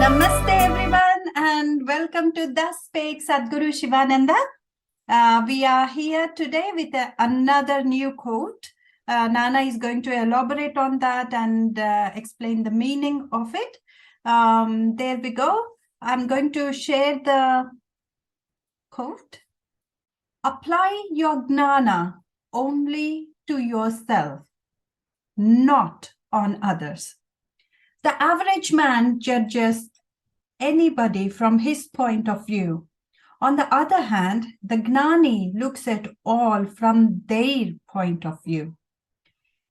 Namaste everyone and welcome to the Spake Satguru Sivananda. We are here today with another new quote. Nana is going to elaborate on that and explain the meaning of it. There we go. I'm going to share the quote. Apply your Jnana only to yourself, not on others. The average man judges anybody from his point of view. On the other hand, the Jnani looks at all from their point of view.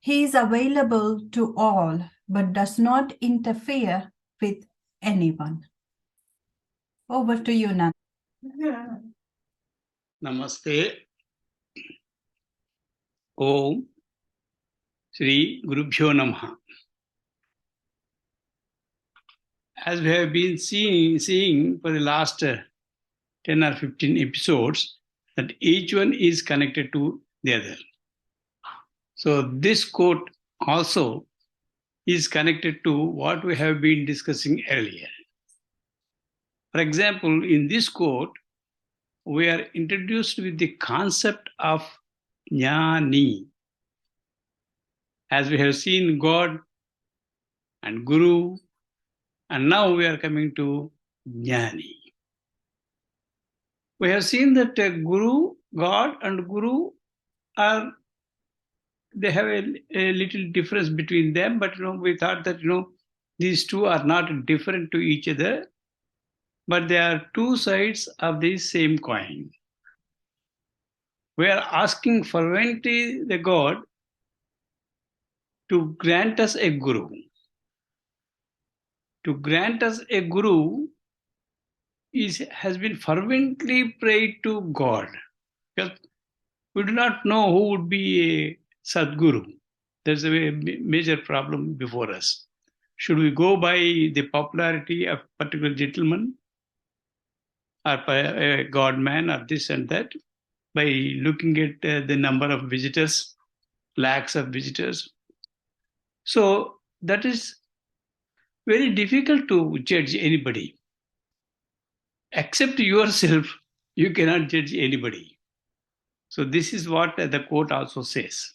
He is available to all, but does not interfere with anyone. Over to you, Nana. Namaste. Om Sri Gurubhyo Namaha. As we have been seeing for the last 10 or 15 episodes, that each one is connected to the other. So this quote also is connected to what we have been discussing earlier. For example, in this quote, we are introduced with the concept of Jnani. As we have seen God and Guru, and now we are coming to Jnani. We have seen that Guru, God and Guru they have a little difference between them, but we thought that these two are not different to each other, but they are two sides of the same coin. We are asking fervently the God to grant us a Guru. To grant us a Guru has been fervently prayed to God, because we do not know who would be a Satguru. There's a major problem before us. Should we go by the popularity of a particular gentleman or by a God man or this and that, by looking at the number of visitors, lakhs of visitors? So that is very difficult to judge anybody. Except yourself, you cannot judge anybody. So this is what the quote also says.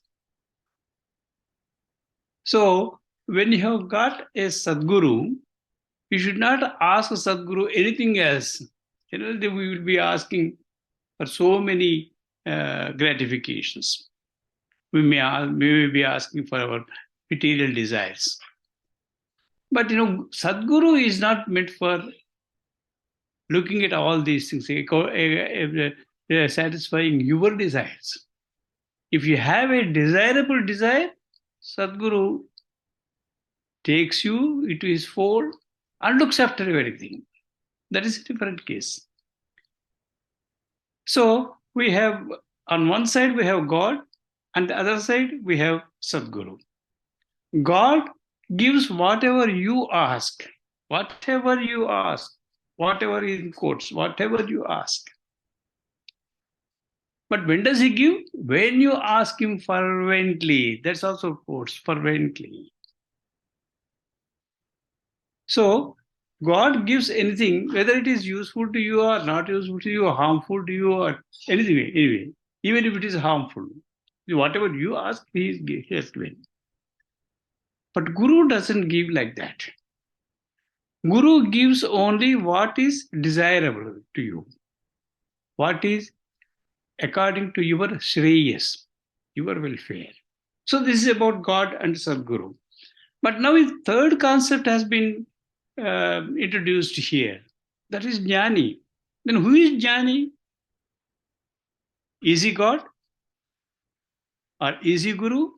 So when you have got a Sadguru, you should not ask Sadguru anything else. We will be asking for so many gratifications. We may be asking for our material desires. But Sadguru is not meant for looking at all these things, satisfying your desires. If you have a desirable desire, Sadguru takes you into his fold and looks after everything. That is a different case. So we have, on one side we have God, and the other side we have Sadguru. God gives whatever you ask, whatever in quotes, whatever you ask. But when does he give? When you ask him fervently. That's also quotes, fervently. So God gives anything, whether it is useful to you or not useful to you, or harmful to you, or anything, anyway, even if it is harmful. Whatever you ask, he has given. But Guru doesn't give like that. Guru gives only what is desirable to you, what is according to your shreyas, your welfare. So this is about God and Sadguru. But now a third concept has been introduced here. That is Jnani. Then who is Jnani? Is he God? Or is he Guru?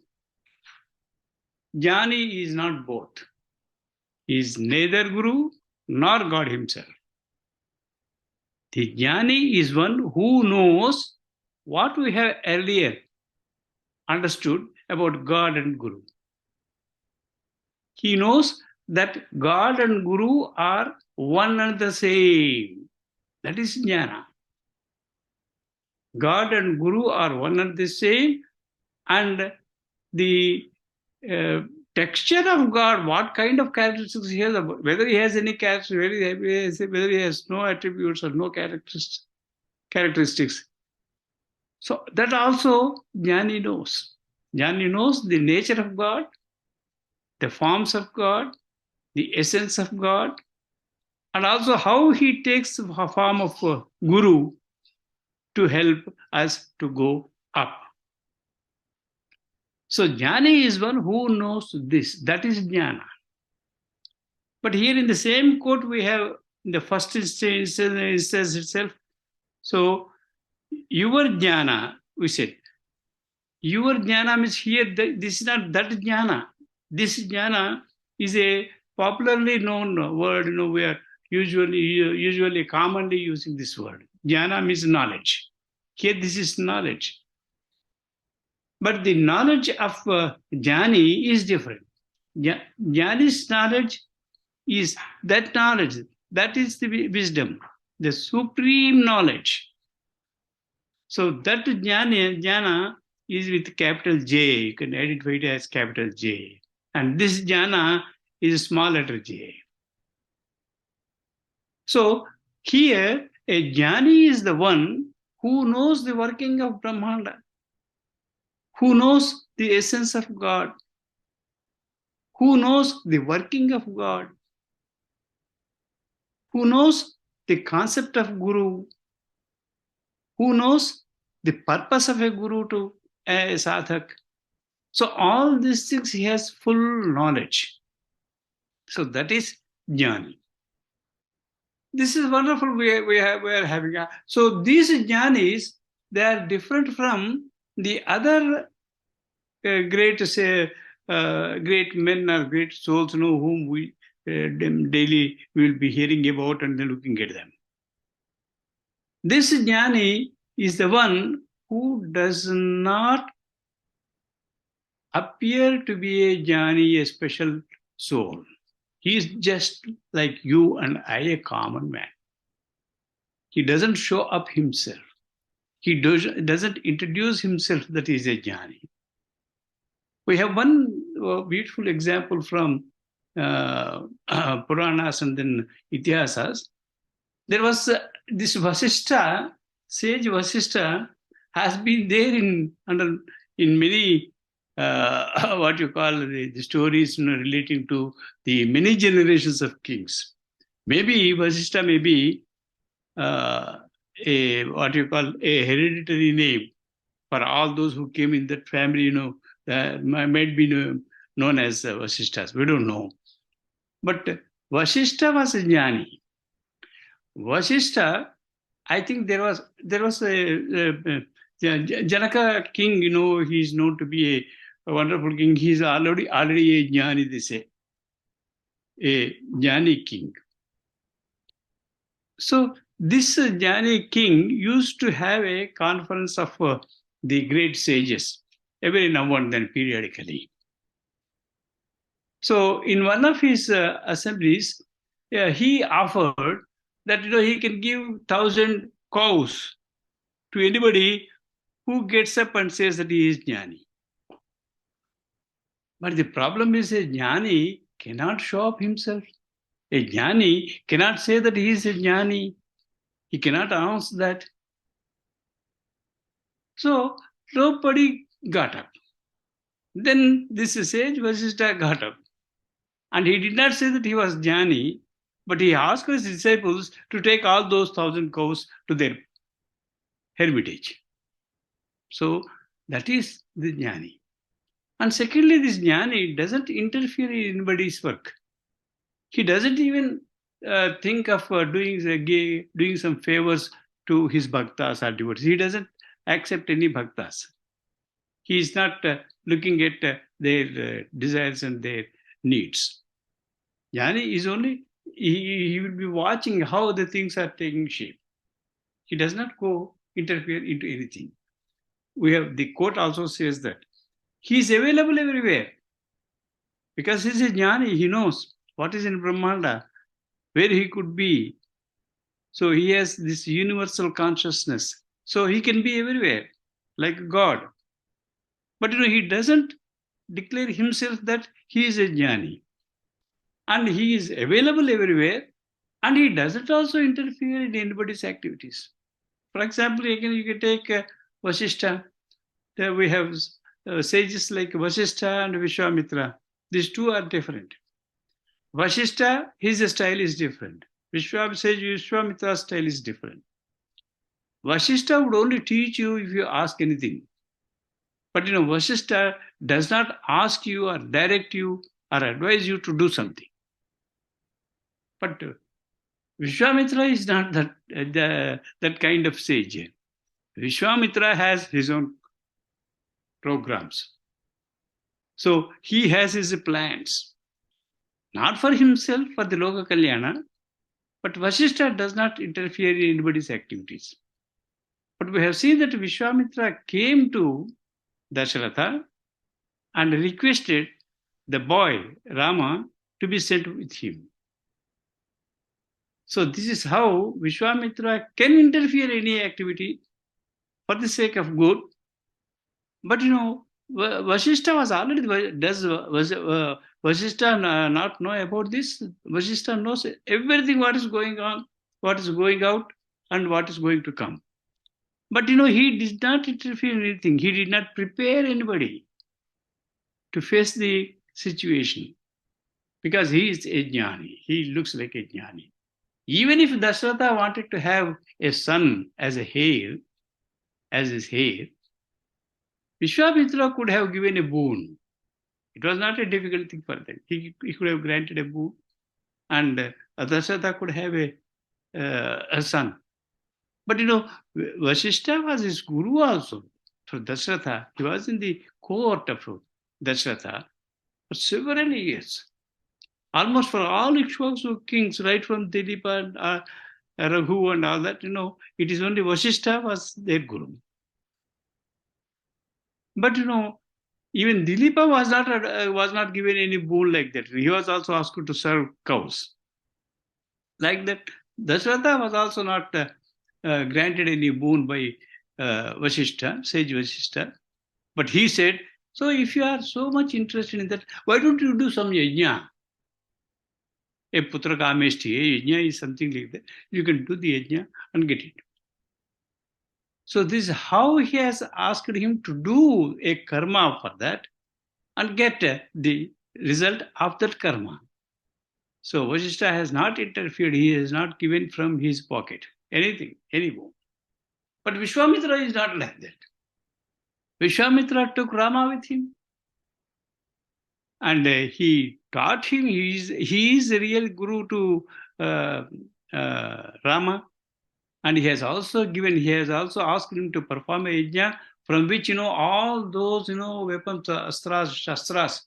Jnani is not both. He is neither Guru nor God himself. The Jnani is one who knows what we have earlier understood about God and Guru. He knows that God and Guru are one and the same. That is Jnana. God and Guru are one and the same, and the texture of God, what kind of characteristics he has, whether he has any characteristics, whether he has no attributes or no characteristics. So that also Jnani knows. Jnani knows the nature of God, the forms of God, the essence of God, and also how he takes the form of a guru to help us to go up. So Jnani is one who knows this. That is Jnana. But here in the same quote we have in the first instance itself. So your Jnana, we said, your Jnana means here, this is not that Jnana. This Jnana is a popularly known word, we are usually commonly using this word. Jnana means knowledge. Here this is knowledge. But the knowledge of Jnani is different. Jnani's knowledge is that knowledge. That is the wisdom, the supreme knowledge. So that Jnana is with capital J. You can identify it as capital J. And this Jnana is small letter j. So here, a Jnani is the one who knows the working of Brahmanda, who knows the essence of God, who knows the working of God, who knows the concept of Guru, who knows the purpose of a Guru to a sadhak. So all these things he has full knowledge. So that is Jnani. This is wonderful. We are having. So these Jnanis, they are different from the other great men or great souls, whom we daily will be hearing about and then looking at them. This Jnani is the one who does not appear to be a Jnani, a special soul. He is just like you and I, a common man. He doesn't show up himself. He doesn't introduce himself that he is a Jnani. We have one beautiful example from Puranas and then Itihasas. There was this Vasishtha, sage Vasishtha, has been there in many what you call the stories relating to the many generations of kings. Maybe Vasishtha may be a what you call a hereditary name for all those who came in that family, might be known as Vasishthas. We don't know. But Vasishtha was a Jnani. Vasishtha, I think there was a Janaka king, he is known to be a wonderful king. He is already a Jnani, they say. A Jnani king. So this Jnani king used to have a conference of the great sages every now and then periodically. So in one of his assemblies, he offered that he can give 1,000 cows to anybody who gets up and says that he is Jnani. But the problem is a Jnani cannot show up himself. A Jnani cannot say that he is a Jnani. He cannot announce that. So nobody got up. Then this sage Vasishtha got up. And he did not say that he was Jnani, but he asked his disciples to take all those 1,000 cows to their hermitage. So that is the Jnani. And secondly, this Jnani doesn't interfere in anybody's work. He doesn't even think of doing some favors to his bhaktas or devotees. He doesn't accept any bhaktas. He is not looking at their desires and their needs. Jnani is only, he will be watching how the things are taking shape. He does not go interfere into anything. The quote also says that he is available everywhere. Because he is a Jnani, he knows what is in Brahmanda, where he could be. So he has this universal consciousness. So he can be everywhere, like God. But he doesn't declare himself that he is a Jnani. And he is available everywhere, and he doesn't also interfere in anybody's activities. For example, again, you can take Vasishtha. There we have sages like Vasishtha and Vishwamitra. These two are different. Vasishtha, his style is different. Vishwamitra's style is different. Vasishtha would only teach you if you ask anything. But Vasishtha does not ask you or direct you or advise you to do something. But Vishwamitra is not that kind of sage. Vishwamitra has his own programs. So he has his plans, not for himself, for the Loka Kalyana, but Vasishtha does not interfere in anybody's activities. But we have seen that Vishwamitra came to Dasharatha and requested the boy Rama to be sent with him. So this is how Vishwamitra can interfere in any activity for the sake of good. But Vasishtha was already, Vasishtha not know about this? Vasishtha knows everything what is going on, what is going out, and what is going to come. But he did not interfere in anything. He did not prepare anybody to face the situation because he is a Jnani. He looks like a Jnani. Even if Dasharatha wanted to have a son as a heir, as his heir, Vishwamitra could have given a boon. It was not a difficult thing for them. He could have granted a boon, and Dasharatha could have a son. But Vasishtha was his guru also for Dasharatha. He was in the court of Dasharatha for several years. Almost for all Ikshvaku kings, right from Dilipa and Raghu and all that, it is only Vasishtha was their guru. But even Dilipa was not given any boon like that. He was also asked to serve cows. Like that, Dasharatha was also not granted any boon by Vasishtha, sage Vasishtha. But he said, so if you are so much interested in that, why don't you do some yajna? A putra kameshti, a yajna is something like that. You can do the yajna and get it. So this is how he has asked him to do a karma for that and get the result of that karma. So Vasishtha has not interfered. He has not given from his pocket anything, any boon. But Vishwamitra is not like that. Vishwamitra took Rama with him. And he taught him. He is a real guru to Rama. And he has also asked him to perform a yajna from which, all those, weapons, astras, shastras,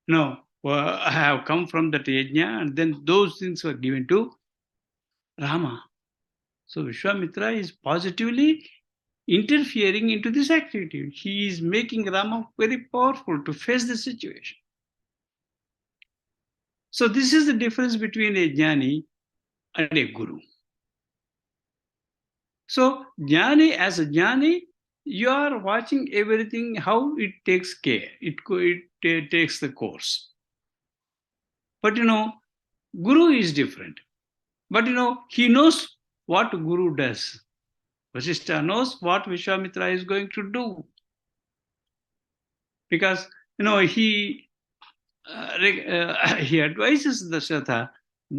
have come from that yajna, and then those things were given to Rama. So Vishwamitra is positively interfering into this activity. He is making Rama very powerful to face the situation. So this is the difference between a Jnani and a Guru. So Jnani, as a Jnani, you are watching everything, how it takes care. It takes the course. But Guru is different. But he knows what Guru does. Vasishtha knows what Vishwamitra is going to do. Because he advises Dasharatha,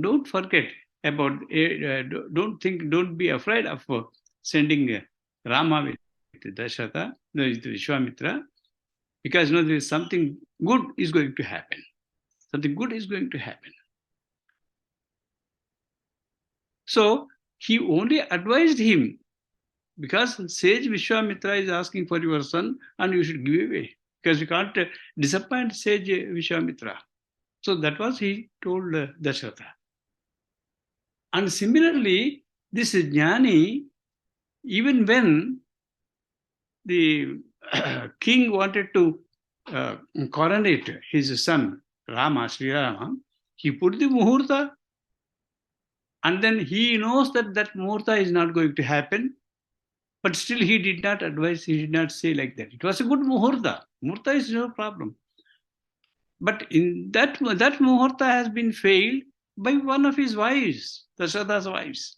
don't forget about, don't be afraid of sending Rama with Dasharatha, with Vishwamitra, because there is something good is going to happen. Something good is going to happen. So he only advised him, because sage Vishwamitra is asking for your son and you should give away, because you can't disappoint sage Vishwamitra. So that was he told Dasharatha. And similarly, this Jnani, even when the king wanted to coronate his son Rama, Sri Rama, he put the muhurta, and then he knows that muhurta is not going to happen. But still he did not advise, he did not say like that. It was a good muhurta. Muhurta is no problem. But in that muhurta has been failed by one of his wives, Dasada's wives.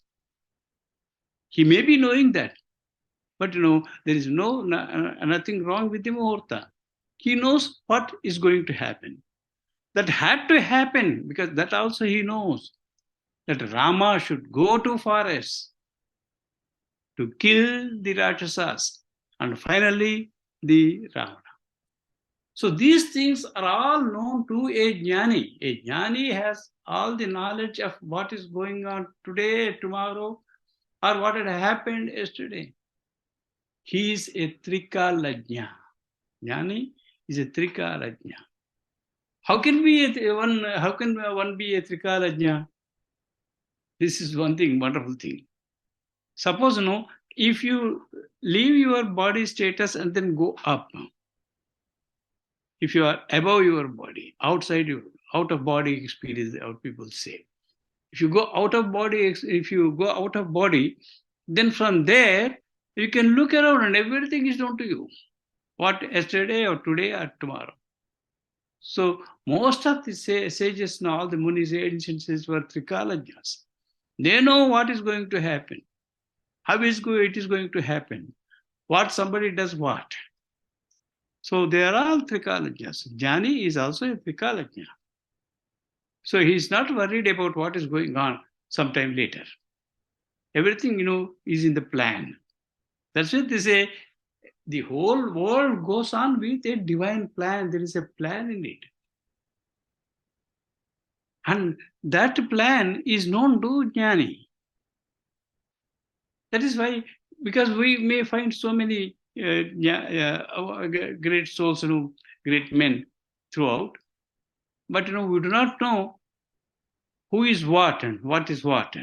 He may be knowing that, but there is nothing wrong with the muhurta. He knows what is going to happen. That had to happen because that also he knows that Rama should go to forest to kill the Rakshasas and finally the Ravana. So these things are all known to a Jnani. A Jnani has all the knowledge of what is going on today, tomorrow, or what had happened yesterday. He is a Trikalajna. Jnani is a Trikalajna. How can one be a Trikalajna? This is one thing, wonderful thing. Suppose, if you leave your body status and then go up, if you are above your body, out of body experience, how people say. If you go out of body, then from there you can look around and everything is known to you. What yesterday or today or tomorrow. So most of the sages now, all the munis, ancient sages were Trikalajnas. They know what is going to happen, how it is going to happen, what somebody does what. So they are all Trikalajnas. Jnani is also a Trikalajna. So he is not worried about what is going on sometime later. Everything, is in the plan. That's why they say the whole world goes on with a divine plan. There is a plan in it. And that plan is known to Jnani. That is why, because we may find so many great souls, great men throughout, but we do not know who is what and what is what.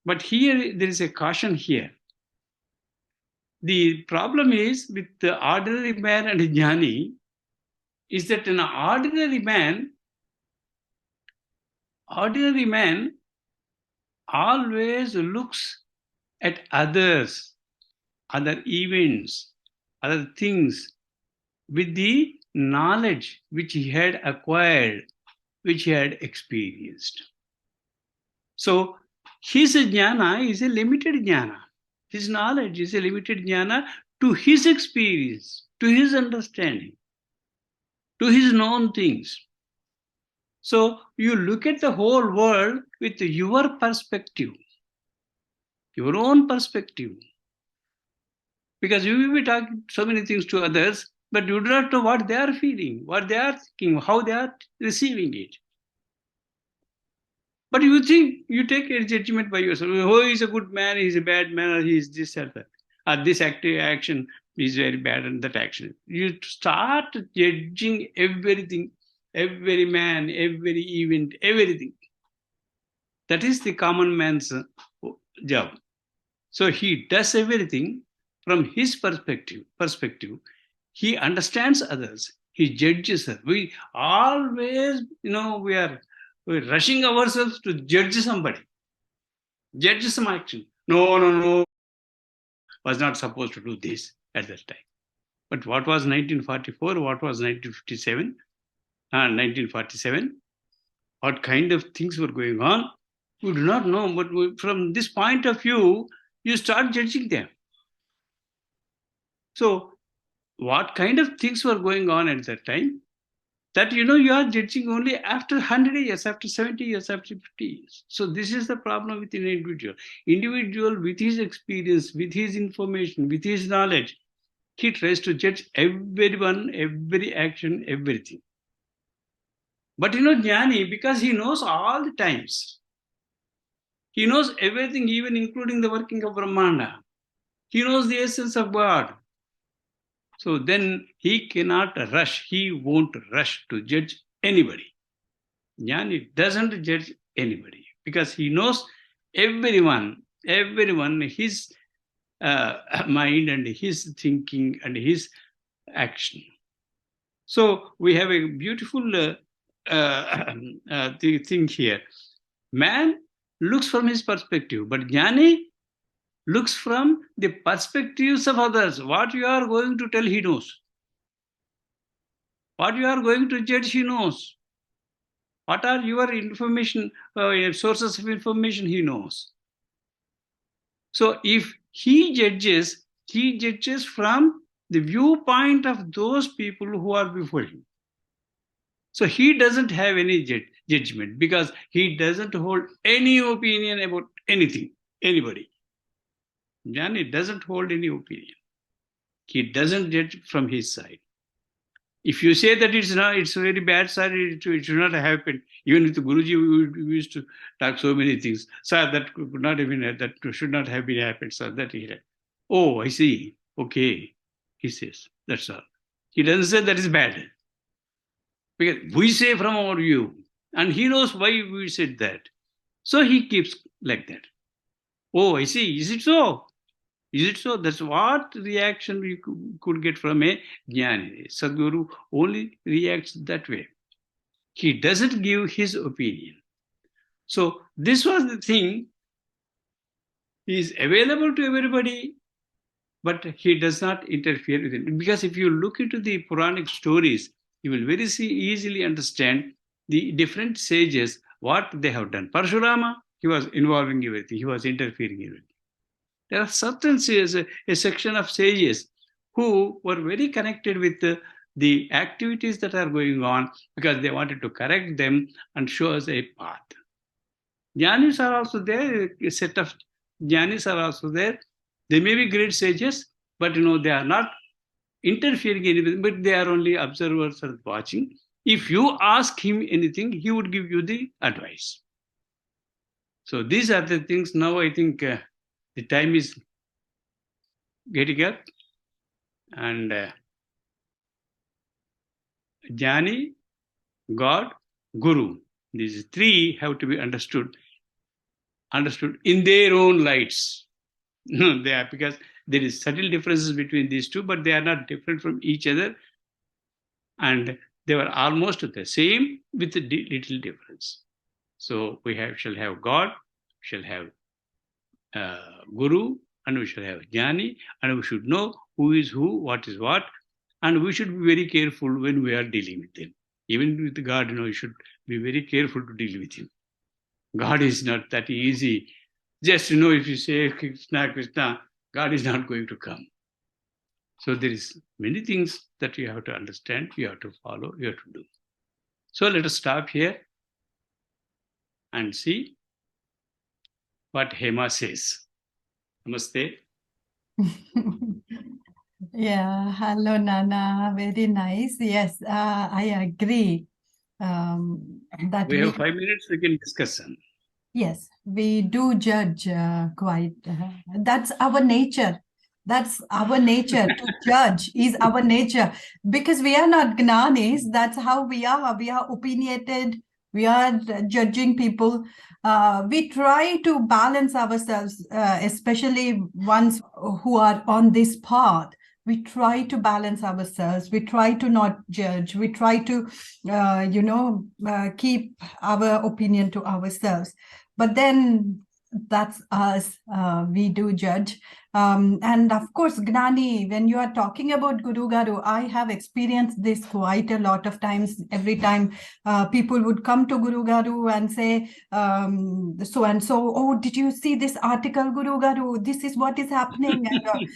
But here there is a caution here. The problem is with the ordinary man and Jnani is that an ordinary man always looks at others, other events, other things with the knowledge which he had acquired, which he had experienced. So his jnana is a limited jnana. His knowledge is a limited jnana to his experience, to his understanding, to his known things. So you look at the whole world with your perspective, your own perspective. Because you will be talking so many things to others, but you do not know what they are feeling, what they are thinking, how they are receiving it. But you think, you take a judgment by yourself. Oh, he's a good man, he's a bad man, or he's this or that. This action is very bad and that action. You start judging everything, every man, every event, everything. That is the common man's job. So he does everything from his perspective. He understands others. He judges us. We always, we're rushing ourselves to judge somebody, judge some action. No, was not supposed to do this at that time. But what was 1944? What was 1957? 1947? What kind of things were going on? We do not know. But from this point of view, you start judging them. So what kind of things were going on at that time? That you are judging only after 100 years, after 70 years, after 50 years. So this is the problem with an individual. Individual with his experience, with his information, with his knowledge, he tries to judge everyone, every action, everything. But Jnani, because he knows all the times, he knows everything, even including the working of Brahmanda. He knows the essence of God. So then he cannot rush, he won't rush to judge anybody. Jnani doesn't judge anybody because he knows everyone, his mind and his thinking and his action. So we have a beautiful thing here. Man looks from his perspective, but Jnani looks from the perspectives of others. What you are going to tell, he knows. What you are going to judge, he knows. What are your information, sources of information, he knows. So if he judges from the viewpoint of those people who are before him. So he doesn't have any judgment because he doesn't hold any opinion about anything, anybody. Jnani doesn't hold any opinion. He doesn't judge from his side. If you say that it's a very bad side, it should not have happened. Even with the Guruji, we used to talk so many things. Sir, that could not have been, that should not have been happened, sir. That he had. Oh, I see. Okay, he says. That's all. He doesn't say that is bad. Because we say from our view, and he knows why we said that. So he keeps like that. Oh, I see. Is it so? Is it so? That's what reaction we could get from a Jnani. Sadguru only reacts that way. He doesn't give his opinion. So this was the thing. He is available to everybody, but he does not interfere with it. Because if you look into the Puranic stories, you will very easily understand the different sages, what they have done. Parshurama, he was involving everything. He was interfering in everything. There are certain a section of sages who were very connected with the activities that are going on because they wanted to correct them and show us a path. Jnanis are also there, a set of Jnanis are also there. They may be great sages, but they are not interfering in anything, but they are only observers and watching. If you ask him anything, he would give you the advice. So these are the things. Now I think the time is getting up, and Jnani, God, Guru. These three have to be understood in their own lights. They are, because there is subtle differences between these two, but they are not different from each other, and they were almost the same with a little difference. So we shall have God, shall have Guru, and we shall have Jnani, and we should know who is who, what is what, and we should be very careful when we are dealing with him. Even with God, you should be very careful to deal with him. God is not that easy. Just, if you say Krishna, Krishna, God is not going to come. So there is many things that you have to understand, you have to follow, you have to do. So let us stop here and see what Hema says. Namaste. Yeah, hello, Nana. Very nice. Yes, I agree. That we have 5 minutes, we can discuss. Yes, we do judge quite. That's our nature. That's our nature. To judge is our nature. Because we are not Gnanis, that's how we are. We are opinionated. We are judging people. We try to balance ourselves, especially ones who are on this path. We try to balance ourselves. We try to not judge. We try to, keep our opinion to ourselves. But then that's us. We do judge. And of course, Gnani, when you are talking about Guru Garu, I have experienced this quite a lot of times. Every time people would come to Guru Garu and say, so and so, oh, did you see this article, Guru Garu? This is what is happening. And,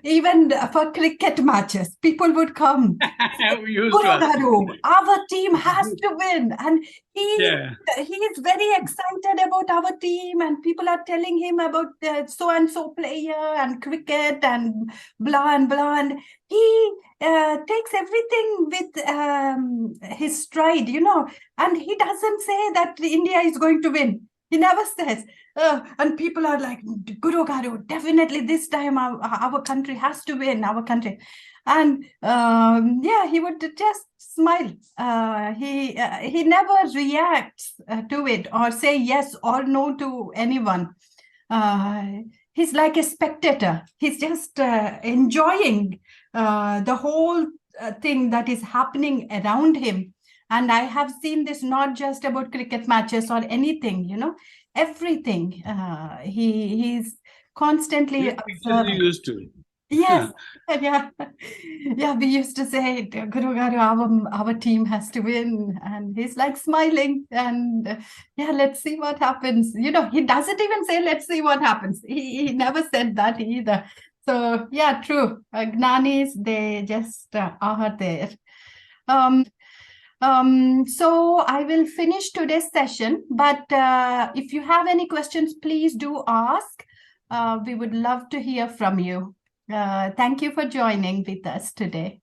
even for cricket matches, people would come. Guru Garu, our team has to win. And he is very excited about our team, and people are telling him about so-and-so player and cricket and blah and blah. And he takes everything with his stride, and he doesn't say that India is going to win. He never says. And people are like, Guru Garu, definitely this time our country has to win, our country. And he would just smile. He never reacts to it or say yes or no to anyone. He's like a spectator. He's just enjoying the whole thing that is happening around him. And I have seen this not just about cricket matches or anything, everything. He's constantly These pictures you observing. used to. Yes, yeah, yeah. We used to say, Guru Garu, our team has to win, and he's like smiling, and yeah, let's see what happens. You know, he doesn't even say, "Let's see what happens." He never said that either. So yeah, true. Jnanis, they just are there. So I will finish today's session, but if you have any questions, please do ask. We would love to hear from you. Thank you for joining with us today.